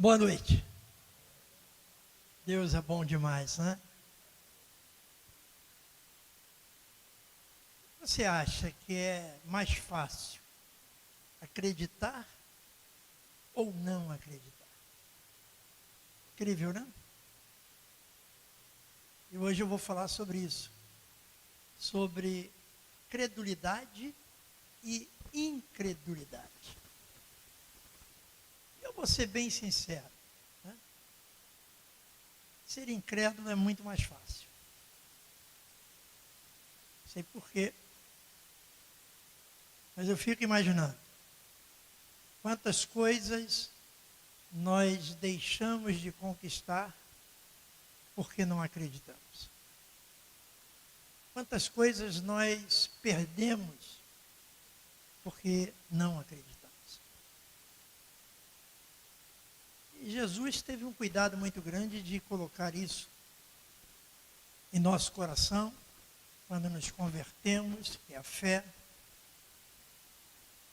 Boa noite. Deus é bom demais, né? Você acha que é mais fácil acreditar ou não acreditar? Incrível, né? E hoje eu vou falar sobre isso, sobre credulidade e incredulidade. Eu vou ser bem sincero, né? Ser incrédulo é muito mais fácil. Não sei porquê, mas eu fico imaginando quantas coisas nós deixamos de conquistar porque não acreditamos. Quantas coisas nós perdemos porque não acreditamos. E Jesus teve um cuidado muito grande de colocar isso em nosso coração, quando nos convertemos, que é a fé.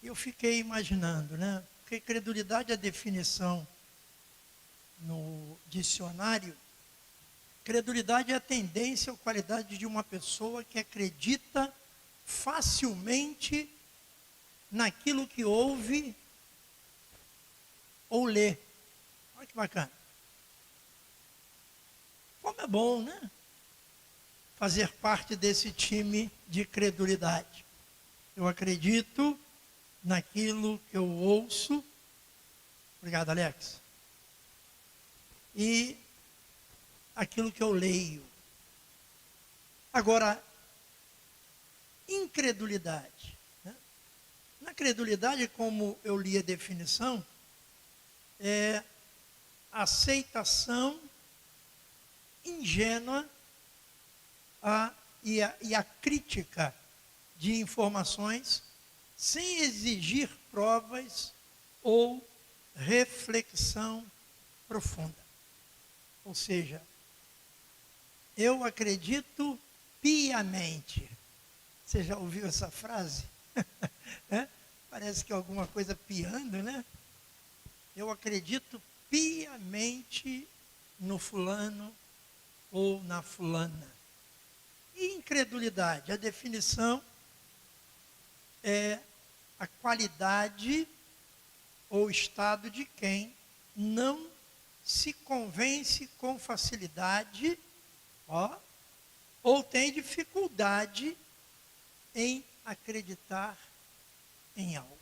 E eu fiquei imaginando, né? Porque credulidade, a definição no dicionário, credulidade é a tendência ou qualidade de uma pessoa que acredita facilmente naquilo que ouve ou lê. Olha que bacana. Como é bom, né? Fazer parte desse time de credulidade. Eu acredito naquilo que eu ouço. Obrigado, Alex. E aquilo que eu leio. Agora, incredulidade. Né? Na credulidade, como eu li a definição, é aceitação ingênua e a crítica de informações sem exigir provas ou reflexão profunda. Ou seja, eu acredito piamente. Você já ouviu essa frase? Parece que é alguma coisa piando, né? Eu acredito piamente no fulano ou na fulana. E incredulidade, a definição é a qualidade ou estado de quem não se convence com facilidade, ou tem dificuldade em acreditar em algo.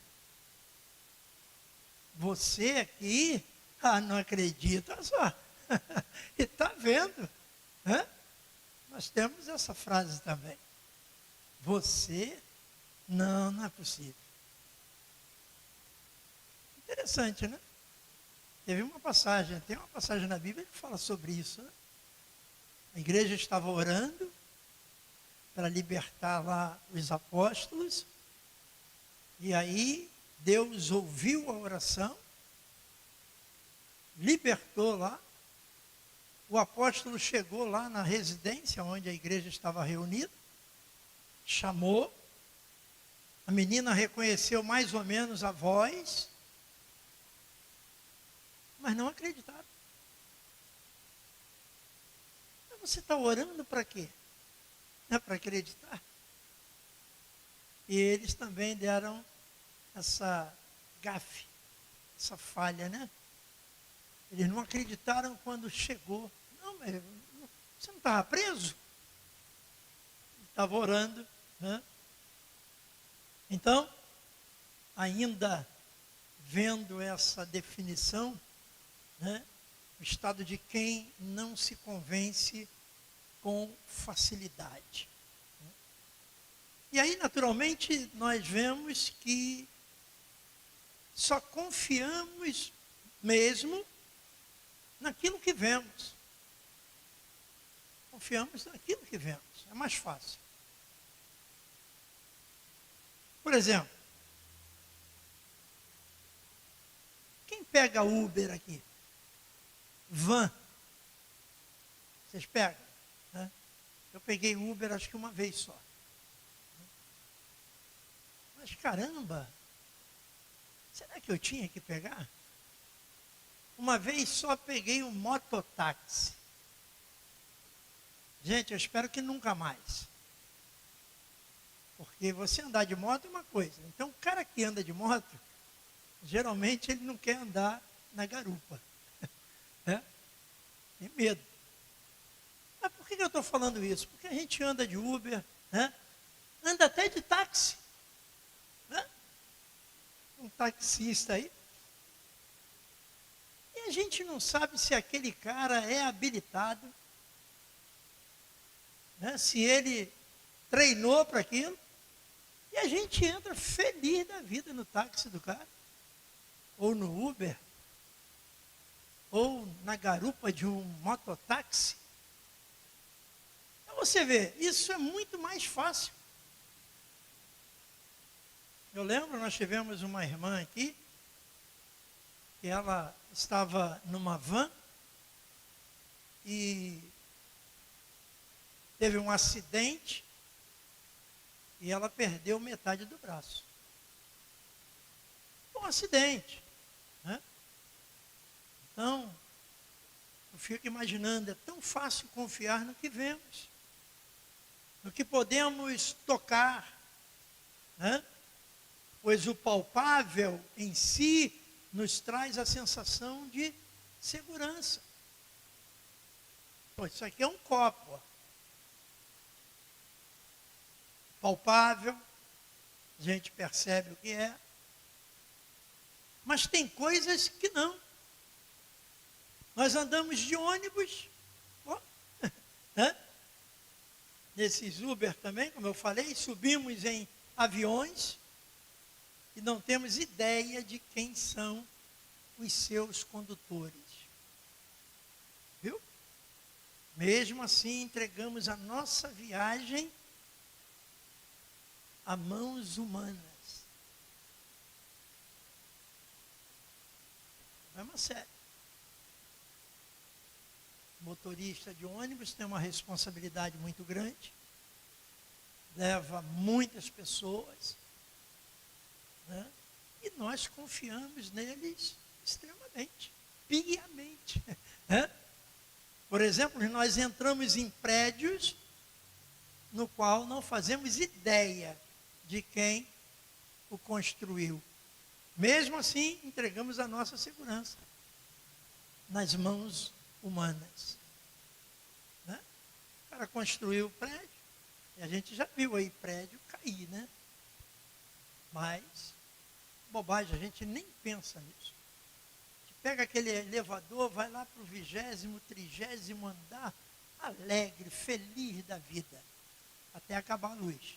Você aqui, não acredita, olha só, e está vendo, né? Nós temos essa frase também. Você, não é possível. Interessante, né? Tem uma passagem na Bíblia que fala sobre isso, né? A igreja estava orando para libertar lá os apóstolos, e aí Deus ouviu a oração, libertou lá. O apóstolo chegou lá na residência onde a igreja estava reunida, chamou, a menina reconheceu mais ou menos a voz, mas não acreditaram. Você está orando para quê? Não é para acreditar? E eles também deram essa gafe, essa falha, né? Eles não acreditaram quando chegou. Não, mas você não estava preso? Estava orando, né? Então, ainda vendo essa definição, né? O estado de quem não se convence com facilidade. E aí, naturalmente, nós vemos que só confiamos mesmo naquilo que vemos. Confiamos naquilo que vemos. É mais fácil. Por exemplo, quem pega Uber aqui? Van. Vocês pegam? Né? Eu peguei Uber acho que uma vez só. Mas caramba, será que eu tinha que pegar? uma vez só peguei um mototáxi. Gente, eu espero que nunca mais. Porque você andar de moto é uma coisa. Então, o cara que anda de moto, geralmente ele não quer andar na garupa. Né? Tem medo. Mas por que eu estou falando isso? Porque a gente anda de Uber, né? Anda até de táxi. Né? Um taxista aí. E a gente não sabe se aquele cara é habilitado, né? Se ele treinou para aquilo. E a gente entra feliz da vida no táxi do cara, ou no Uber, ou na garupa de um mototáxi. Então você vê, isso é muito mais fácil. Eu lembro, nós tivemos uma irmã aqui, que ela estava numa van e teve um acidente e ela perdeu metade do braço. Um acidente. Né? Então, eu fico imaginando, é tão fácil confiar no que vemos, no que podemos tocar, né? Pois o palpável em si nos traz a sensação de segurança. Pô, isso aqui é um copo. Ó. Palpável, a gente percebe o que é. Mas tem coisas que não. Nós andamos de ônibus, ó, né? Nesses Uber também, como eu falei, subimos em aviões e não temos ideia de quem são os seus condutores. Viu? Mesmo assim, entregamos a nossa viagem a mãos humanas. Problema sério. O motorista de ônibus tem uma responsabilidade muito grande, leva muitas pessoas, né? E nós confiamos neles extremamente, piamente. Né? Por exemplo, nós entramos em prédios no qual não fazemos ideia de quem o construiu. Mesmo assim, entregamos a nossa segurança nas mãos humanas. Né? O cara construiu o prédio, e a gente já viu aí prédio cair, né? Mas, bobagem, a gente nem pensa nisso. A gente pega aquele elevador, vai lá para o 20º, 30º andar, alegre, feliz da vida, até acabar a luz.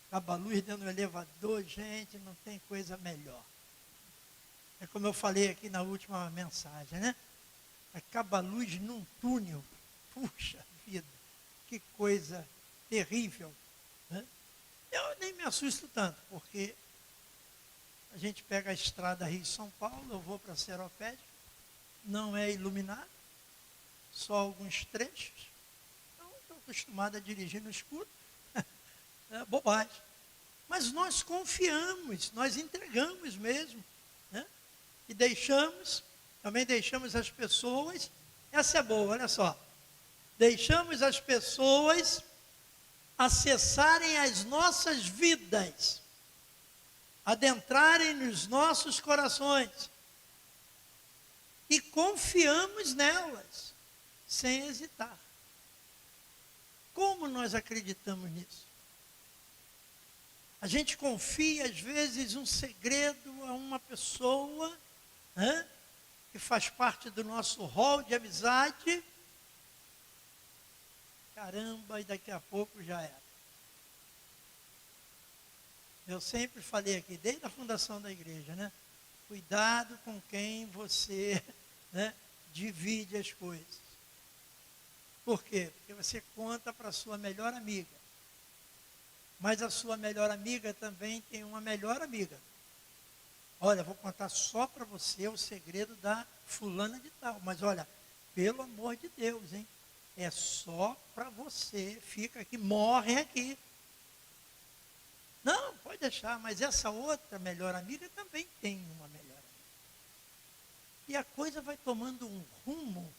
Acaba a luz dentro do elevador, gente, não tem coisa melhor. É como eu falei aqui na última mensagem, né? Acaba a luz num túnel. Puxa vida, que coisa terrível. Né? Eu nem me assusto tanto, porque a gente pega a estrada Rio-São Paulo, eu vou para Seropédica, não é iluminado, só alguns trechos. Então, estou acostumado a dirigir no escuro. É bobagem. Mas nós confiamos, nós entregamos mesmo. Né? E também deixamos as pessoas, essa é boa, olha só. Deixamos as pessoas acessarem as nossas vidas, adentrarem nos nossos corações. E confiamos nelas, sem hesitar. Como nós acreditamos nisso? A gente confia, às vezes, um segredo a uma pessoa, né, que faz parte do nosso rol de amizade. Caramba, e daqui a pouco já era. Eu sempre falei aqui, desde a fundação da igreja, né? Cuidado com quem você, né, divide as coisas. Por quê? Porque você conta para a sua melhor amiga. Mas a sua melhor amiga também tem uma melhor amiga. Olha, vou contar só para você o segredo da fulana de tal. Mas olha, pelo amor de Deus, hein? É só para você. Fica aqui, morre aqui. Não, pode deixar, mas essa outra melhor amiga também tem uma melhor amiga. E a coisa vai tomando um rumo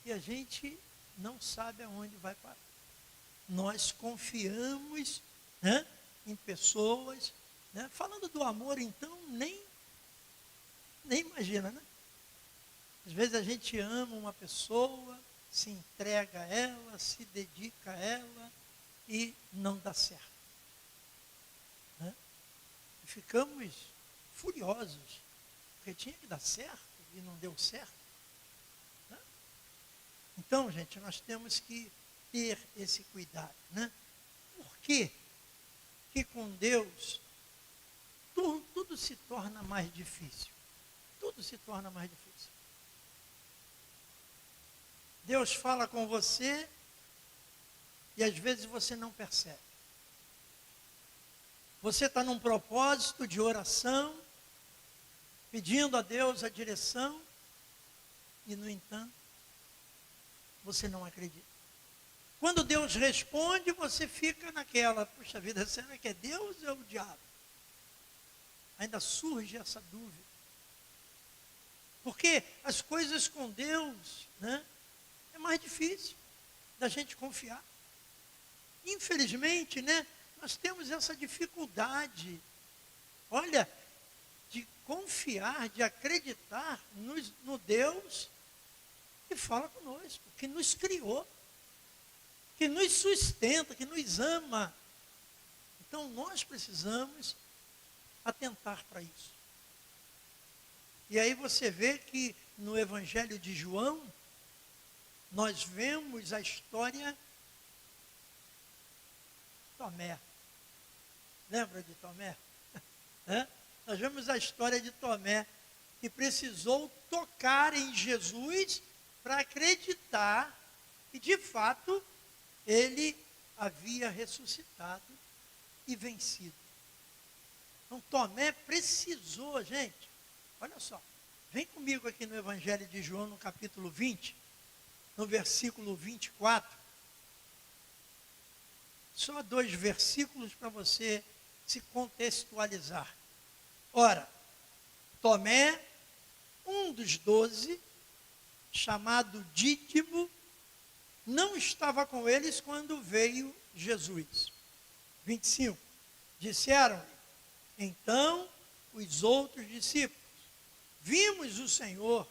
e a gente não sabe aonde vai parar. Nós confiamos, né, em pessoas, né? Falando do amor, então, nem imagina, né? Às vezes a gente ama uma pessoa, se entrega a ela, se dedica a ela e não dá certo, né? E ficamos furiosos, porque tinha que dar certo e não deu certo, né? Então, gente, nós temos que ter esse cuidado, né? Por quê que com Deus tudo se torna mais difícil? Tudo se torna mais difícil. Deus fala com você e às vezes você não percebe. Você está num propósito de oração, pedindo a Deus a direção, e no entanto, você não acredita. Quando Deus responde, você fica naquela, puxa vida, será que é Deus ou é o diabo? Ainda surge essa dúvida. Porque as coisas com Deus, né, é mais difícil da gente confiar. Infelizmente, né, nós temos essa dificuldade, olha, de confiar, de acreditar no Deus que fala conosco, que nos criou, que nos sustenta, que nos ama. Então nós precisamos atentar para isso. E aí você vê que no Evangelho de João, nós vemos a história de Tomé. Lembra de Tomé? Nós vemos a história de Tomé, que precisou tocar em Jesus para acreditar que, de fato, ele havia ressuscitado e vencido. Então, Tomé precisou, gente, olha só, vem comigo aqui no Evangelho de João, no capítulo 20, no versículo 24. Só 2 versículos para você se contextualizar. Ora, Tomé, um dos 12, chamado Dídimo, não estava com eles quando veio Jesus. 25. Disseram-lhe, então, os outros discípulos, vimos o Senhor.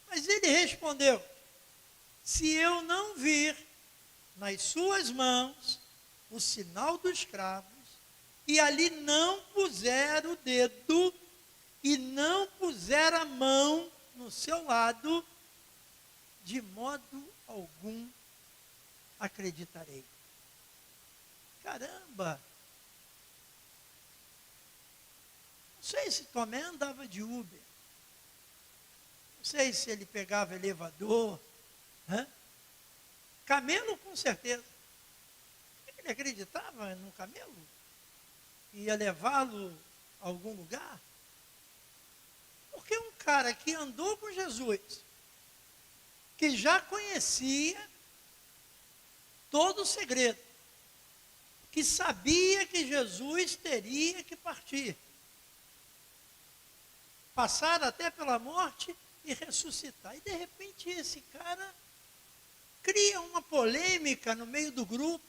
Mas ele respondeu, se eu não vir nas suas mãos o sinal dos cravos, e ali não puser o dedo, e não puser a mão no seu lado, de modo algum acreditarei. Caramba! Não sei se Tomé andava de Uber. Não sei se ele pegava elevador. Camelo, com certeza. Ele acreditava no camelo? Ia levá-lo a algum lugar? Porque um cara que andou com Jesus, que já conhecia todo o segredo, que sabia que Jesus teria que partir, passar até pela morte e ressuscitar. E de repente esse cara cria uma polêmica no meio do grupo.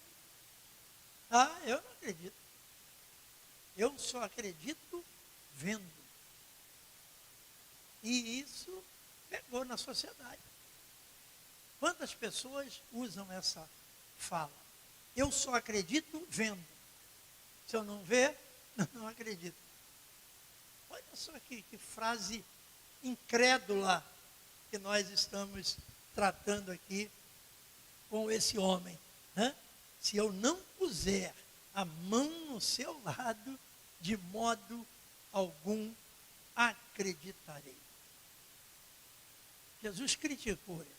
Ah, eu não acredito. Eu só acredito vendo. E isso pegou na sociedade. Quantas pessoas usam essa fala? Eu só acredito vendo. Se eu não ver, não acredito. Olha só que frase incrédula que nós estamos tratando aqui com esse homem. Se eu não puser a mão no seu lado, de modo algum acreditarei. Jesus criticou ele.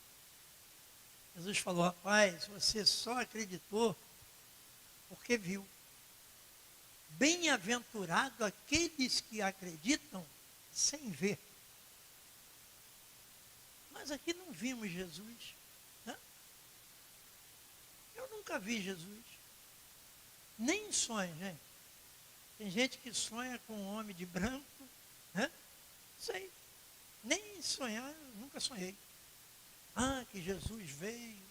Jesus falou, rapaz, você só acreditou porque viu. Bem-aventurado aqueles que acreditam sem ver. Mas aqui não vimos Jesus. Eu nunca vi Jesus. Nem em sonho, gente. Tem gente que sonha com um homem de branco. Sei. Nem sonhar, eu nunca sonhei. Que Jesus veio.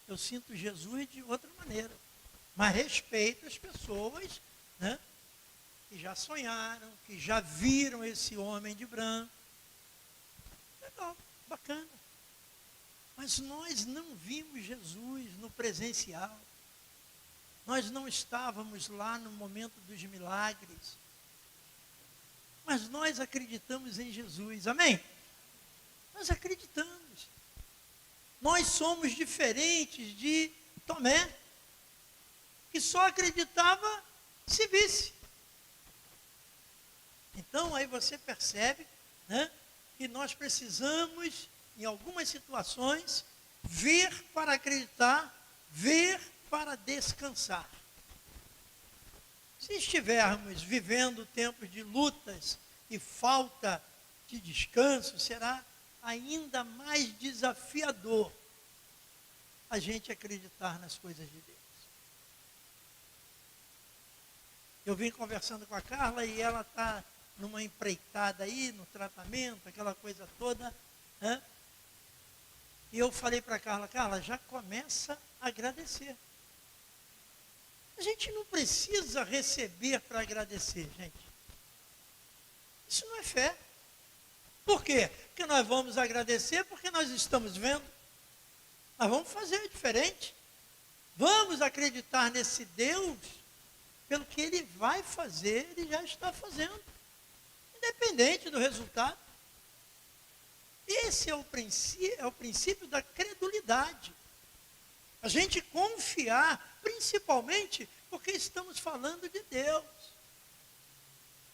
Eu sinto Jesus de outra maneira. Mas respeito as pessoas, né, que já sonharam, que já viram esse homem de branco. Legal, bacana. Mas nós não vimos Jesus no presencial. Nós não estávamos lá no momento dos milagres. Mas nós acreditamos em Jesus, amém? Nós acreditamos. Nós somos diferentes de Tomé, que só acreditava se visse. Então aí você percebe, né, que nós precisamos, em algumas situações, ver para acreditar, ver para descansar. Se estivermos vivendo tempos de lutas e falta de descanso, será ainda mais desafiador a gente acreditar nas coisas de Deus. Eu vim conversando com a Carla e ela está numa empreitada aí, no tratamento, aquela coisa toda, né? E eu falei para a Carla, Carla, já começa a agradecer. A gente não precisa receber para agradecer, gente. Isso não é fé. Por quê? Porque nós vamos agradecer porque nós estamos vendo. Nós vamos fazer diferente. Vamos acreditar nesse Deus pelo que Ele vai fazer, Ele já está fazendo. Independente do resultado. Esse é o princípio da credulidade. A gente confiar, principalmente porque estamos falando de Deus.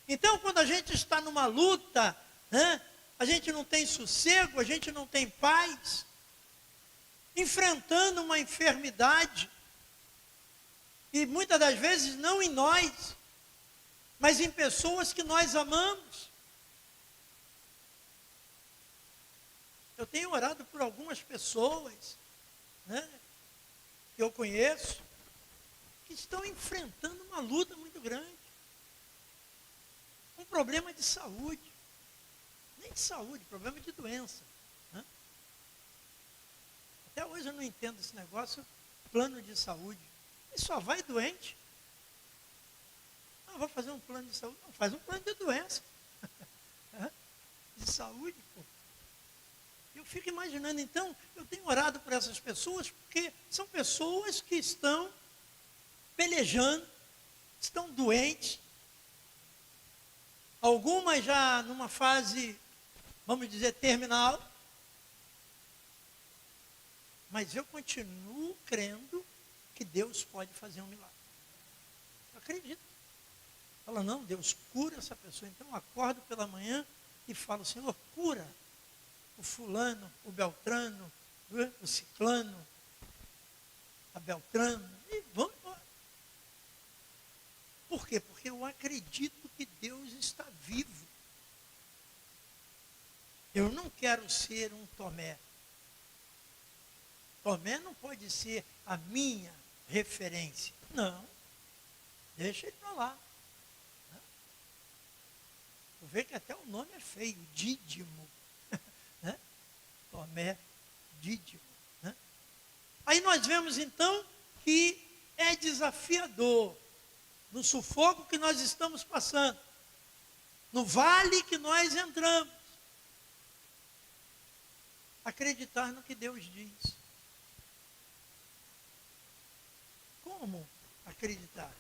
Então, quando a gente está numa luta, né, a gente não tem sossego, a gente não tem paz, enfrentando uma enfermidade, e muitas das vezes não em nós, mas em pessoas que nós amamos. Eu tenho orado por algumas pessoas, né, que eu conheço, que estão enfrentando uma luta muito grande. Um problema de saúde. Nem de saúde, problema de doença. Né? Até hoje eu não entendo esse negócio, plano de saúde. E só vai doente? Vou fazer um plano de saúde. Não, faz um plano de doença. De saúde, pô. Eu fico imaginando, então, eu tenho orado por essas pessoas, porque são pessoas que estão pelejando, estão doentes, algumas já numa fase, vamos dizer, terminal, mas eu continuo crendo que Deus pode fazer um milagre. Eu acredito. Fala, não, Deus cura essa pessoa. Então eu acordo pela manhã e falo, Senhor, cura o fulano, o beltrano, o ciclano, a beltrano, e vamos embora. Por quê? Porque eu acredito que Deus está vivo. Eu não quero ser um Tomé. Tomé não pode ser a minha referência. Não. Deixa ele para lá. Tu vê que até o nome é feio, Dídimo. Né? Tomé, Dídimo. Né? Aí nós vemos então que é desafiador, no sufoco que nós estamos passando, no vale que nós entramos, acreditar no que Deus diz. Como acreditar?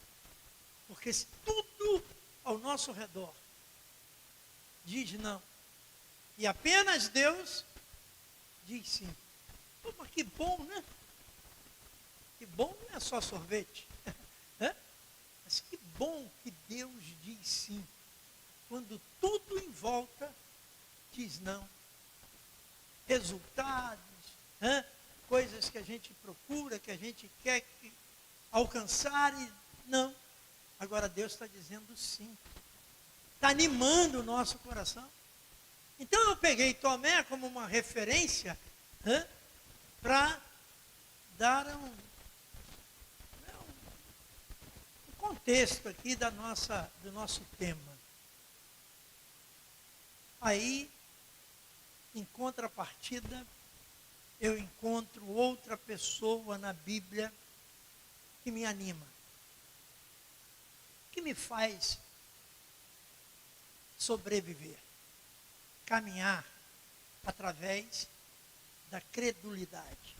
Porque se tudo ao nosso redor diz não, e apenas Deus diz sim. Pô, mas que bom, né? Que bom não é só sorvete. É? Mas que bom que Deus diz sim, quando tudo em volta diz não. Resultados, coisas que a gente procura, que a gente quer alcançar e não. Agora Deus está dizendo sim. Está animando o nosso coração. Então eu peguei Tomé como uma referência para dar um contexto aqui do nosso tema. Aí Em contrapartida, eu encontro outra pessoa na Bíblia que me anima, que me faz sobreviver, caminhar através da credulidade,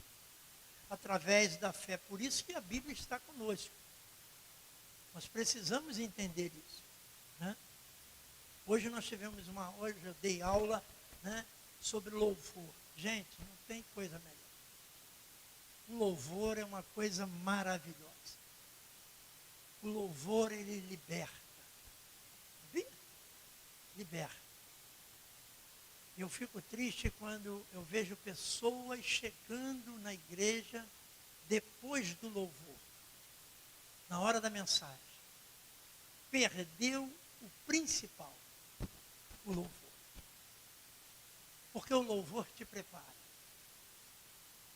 através da fé. Por isso que a Bíblia está conosco. Nós precisamos entender isso, né? Hoje eu dei aula, né, sobre louvor. Gente, não tem coisa melhor. O louvor é uma coisa maravilhosa. O louvor, ele liberta. Sabia? Liberta. Eu fico triste quando eu vejo pessoas chegando na igreja depois do louvor, na hora da mensagem. Perdeu o principal, o louvor. Porque o louvor te prepara.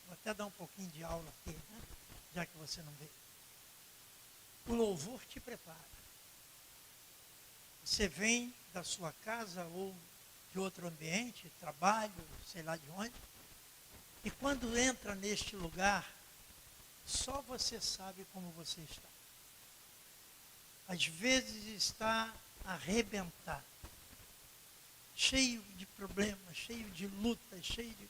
Vou até dar um pouquinho de aula aqui, né? Já que você não vê. O louvor te prepara. Você vem da sua casa ou de outro ambiente, trabalho, sei lá de onde, e quando entra neste lugar, só você sabe como você está. Às vezes está arrebentado, cheio de problemas, cheio de lutas, cheio de...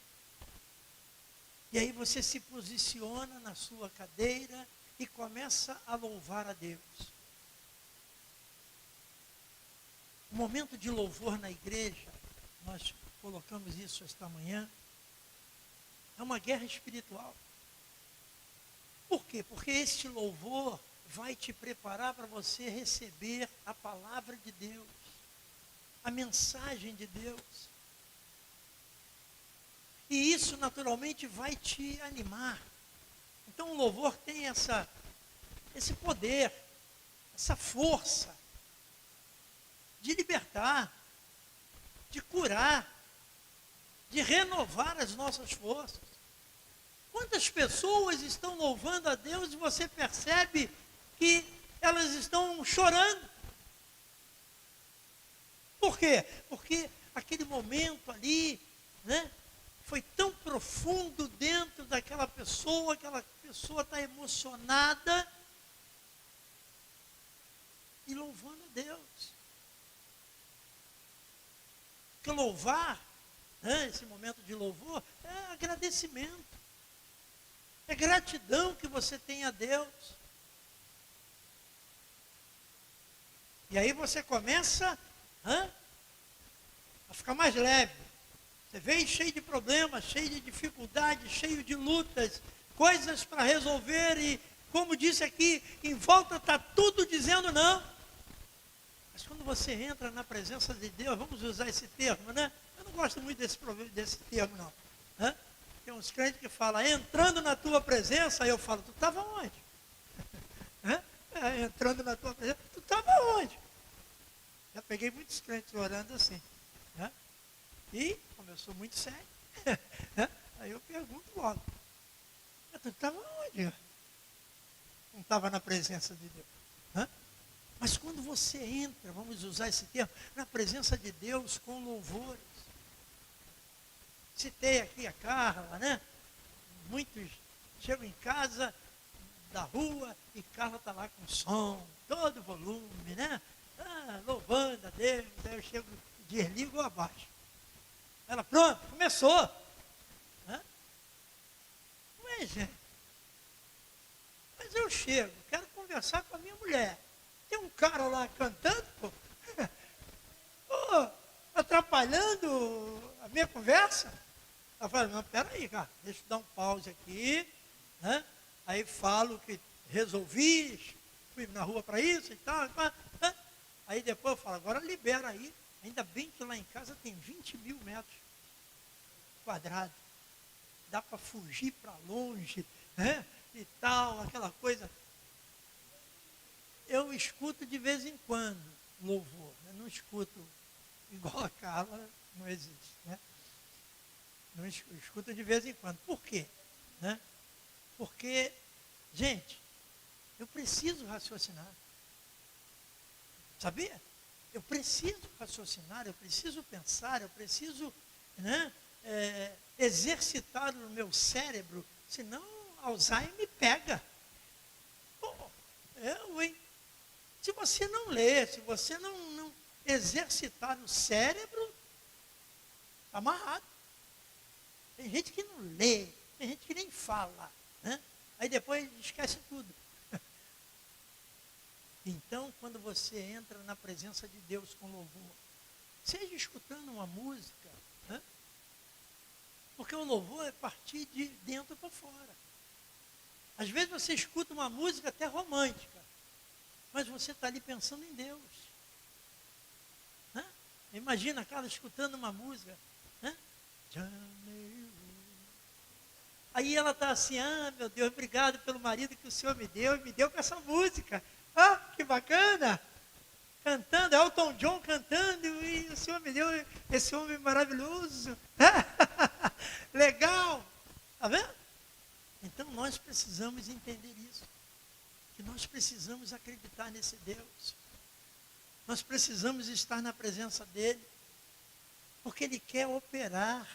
E aí você se posiciona na sua cadeira e começa a louvar a Deus. O momento de louvor na igreja, nós colocamos isso esta manhã, é uma guerra espiritual. Por quê? Porque este louvor vai te preparar para você receber a palavra de Deus, a mensagem de Deus. E isso naturalmente vai te animar. Então o louvor tem esse poder, essa força de libertar, de curar, de renovar as nossas forças. Quantas pessoas estão louvando a Deus e você percebe que elas estão chorando? Por quê? Porque aquele momento ali, né, foi tão profundo dentro daquela pessoa, aquela pessoa está emocionada e louvando a Deus. Porque louvar, né, esse momento de louvor, é agradecimento. É gratidão que você tem a Deus. E aí você começa a ficar mais leve. Você vem cheio de problemas, cheio de dificuldades, cheio de lutas, coisas para resolver e, como disse aqui, em volta está tudo dizendo não. Mas quando você entra na presença de Deus, vamos usar esse termo, né? Eu não gosto muito desse termo, não. Tem uns crentes que falam, entrando na tua presença, aí eu falo, tu estava onde? Entrando na tua presença, tu estava onde? Já peguei muitos crentes orando assim. E, como eu sou muito sério, aí eu pergunto logo, tu estava onde? Não estava na presença de Deus. Mas quando você entra, vamos usar esse termo, na presença de Deus com louvores. Citei aqui a Carla, né? Muitos chegam em casa da rua e Carla está lá com som, todo volume, né? Louvando a Deus, aí eu chego, desligo ou abaixo. Ela, pronto, começou. Ué, gente. Mas eu chego, quero conversar com a minha mulher. Tem um cara lá cantando, atrapalhando a minha conversa. Ela fala, não, peraí, cara, deixa eu dar um pause aqui, né? Aí falo que resolvi, fui na rua para isso e tal. Aí depois eu falo, agora libera aí. Ainda bem que lá em casa tem 20 mil metros quadrados. Dá para fugir para longe, né? E tal, aquela coisa. Eu escuto de vez em quando louvor. Eu não escuto igual a Carla, não existe, né? Não escuto de vez em quando. Por quê? Né? Porque, gente, eu preciso raciocinar. Sabia? Eu preciso raciocinar, eu preciso pensar, eu preciso, né, exercitado no meu cérebro, senão Alzheimer me pega. Pô, hein? Se você não ler, se você não exercitar no cérebro, está amarrado. Tem gente que não lê, tem gente que nem fala, né? Aí depois esquece tudo. Então, quando você entra na presença de Deus com louvor, seja escutando uma música, né? Porque o louvor é partir de dentro para fora. Às vezes você escuta uma música até romântica, mas você está ali pensando em Deus. Né? Imagina aquela escutando uma música, né? Aí ela está assim, meu Deus, obrigado pelo marido que o Senhor me deu com essa música. Ah, que bacana! Cantando, Elton John cantando, e o Senhor me deu esse homem maravilhoso. Legal! Está vendo? Então nós precisamos entender isso. Que nós precisamos acreditar nesse Deus. Nós precisamos estar na presença dEle. Porque Ele quer operar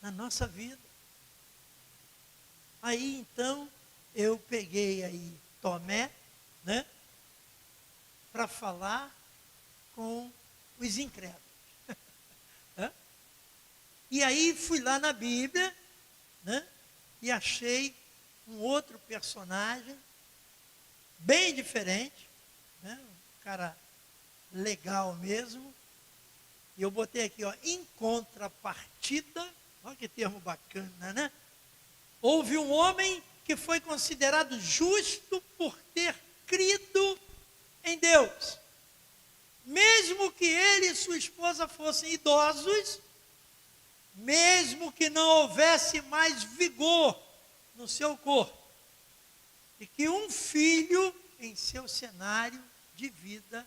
na nossa vida. Aí então, eu peguei aí Tomé, né? Para falar com os incrédulos. E aí fui lá na Bíblia, né? E achei um outro personagem, bem diferente, né? Um cara legal mesmo. E eu botei aqui, ó, em contrapartida, olha que termo bacana, né? Houve um homem que foi considerado justo por ter crido em Deus. Mesmo que ele e sua esposa fossem idosos, mesmo que não houvesse mais vigor no seu corpo, e que um filho em seu cenário de vida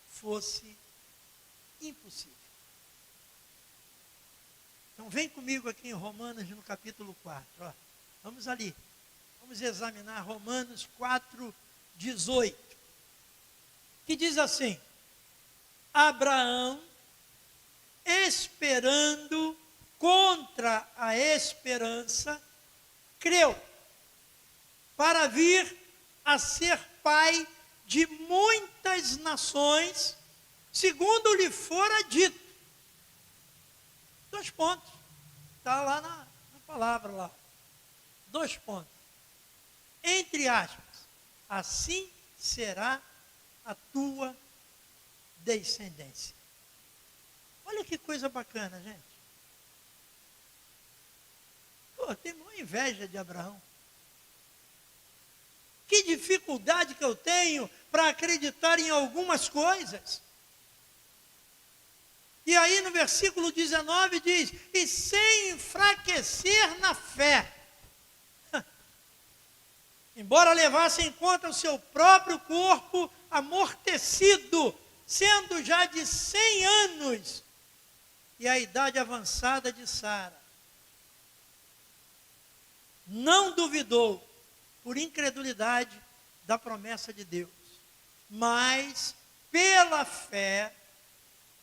fosse impossível. Então vem comigo aqui em Romanos no capítulo 4. Ó. Vamos ali. Vamos examinar Romanos 4, 18. Que diz assim: Abraão, esperando contra a esperança, creu, para vir a ser pai de muitas nações, segundo lhe fora dito. 2 pontos. Está lá na palavra lá. 2 pontos. Entre aspas, assim será a tua descendência. Olha que coisa bacana, gente. Pô, tem uma inveja de Abraão. Que dificuldade que eu tenho para acreditar em algumas coisas. E aí no versículo 19 diz, e sem enfraquecer na fé. Embora levasse em conta o seu próprio corpo amortecido, sendo já de 100 anos, e a idade avançada de Sara. Não duvidou, por incredulidade, da promessa de Deus, mas pela fé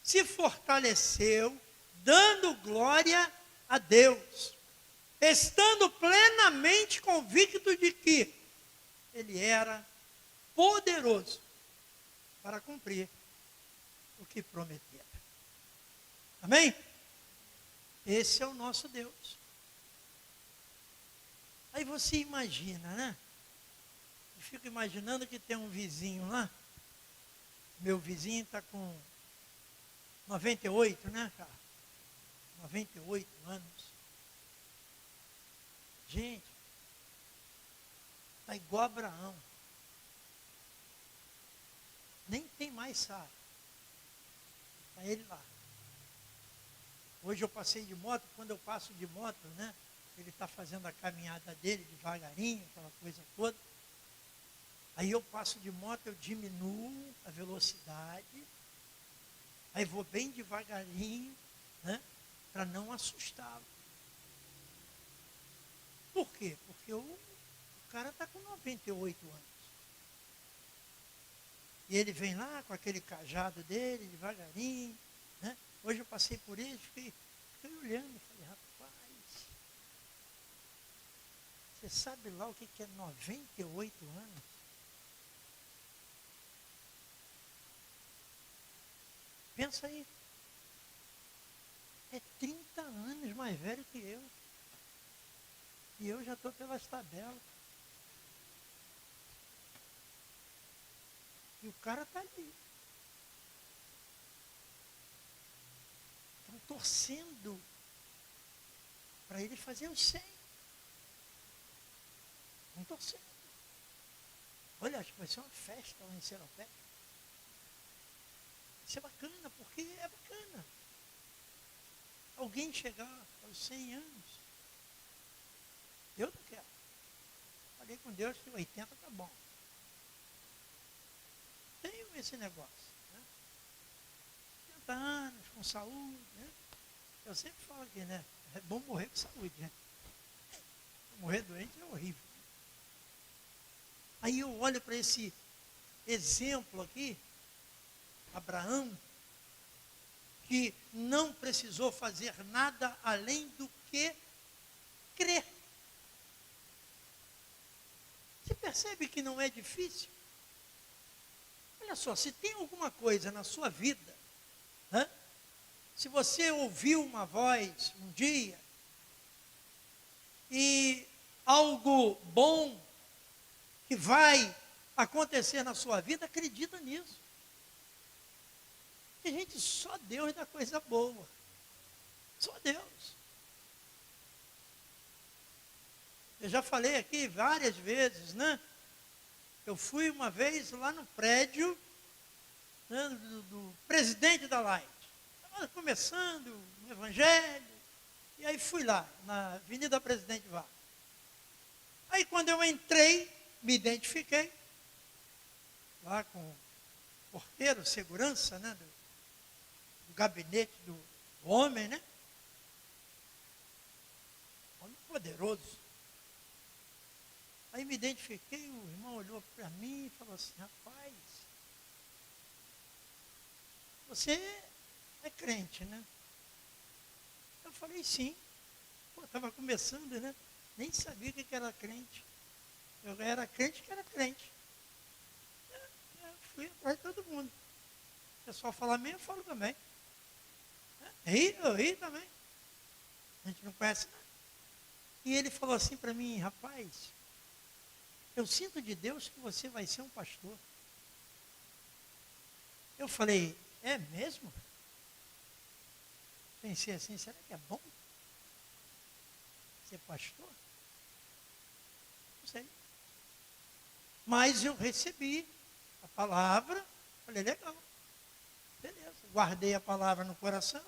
se fortaleceu, dando glória a Deus, estando plenamente convicto de que Ele era poderoso para cumprir o que prometera. Amém? Esse é o nosso Deus. Aí você imagina, né? Eu fico imaginando que tem um vizinho lá. Meu vizinho está com 98, né, cara? 98 anos. Gente, está igual a Abraão. Nem tem mais Sara. Está ele lá. Hoje eu passei de moto, quando eu passo de moto, né? Ele está fazendo a caminhada dele devagarinho, aquela coisa toda. Aí eu passo de moto, eu diminuo a velocidade. Aí vou bem devagarinho, né? Para não assustá-lo. Por quê? Porque o cara está com 98 anos. E ele vem lá com aquele cajado dele, devagarinho. Né? Hoje eu passei por ele, fiquei olhando, falei, rapaz, você sabe lá o que é 98 anos? Pensa aí. É 30 anos mais velho que eu. E eu já estou pelas tabelas. E o cara está ali. Estão torcendo para ele fazer os 100. Estão torcendo. Olha, acho que vai ser uma festa lá em Seropé. Isso é bacana, porque é bacana. Alguém chegar aos 100 anos. Eu não quero. Falei com Deus que 80 tá bom. Tenho esse negócio. Né? 80 anos, com saúde. Né? Eu sempre falo aqui, né? É bom morrer com saúde, né? Morrer doente é horrível. Aí eu olho para esse exemplo aqui, Abraão, que não precisou fazer nada além do que crer. Você percebe que não é difícil? Olha só, se tem alguma coisa na sua vida, se você ouviu uma voz um dia, e algo bom que vai acontecer na sua vida, acredita nisso. E, gente, só Deus dá coisa boa. Só Deus. Eu já falei aqui várias vezes, né? Eu fui uma vez lá no prédio, né, do presidente da Light. Estava começando o evangelho, e aí fui lá, na Avenida Presidente Vargas. Aí quando eu entrei, me identifiquei, lá com o porteiro, segurança, né, do gabinete do homem, né? Homem poderoso. Aí me identifiquei, o irmão olhou para mim e falou assim, rapaz, você é crente, né? Eu falei, sim. Pô, estava começando, né? Nem sabia o que era crente. Eu era crente que era crente. Eu fui atrás de todo mundo. O pessoal fala bem, eu falo também. Eu ri também. A gente não conhece nada. E ele falou assim para mim, rapaz, eu sinto de Deus que você vai ser um pastor. Eu falei, é mesmo? Pensei assim, será que é bom ser pastor? Não sei. Mas eu recebi a palavra, falei, legal, beleza. Guardei a palavra no coração.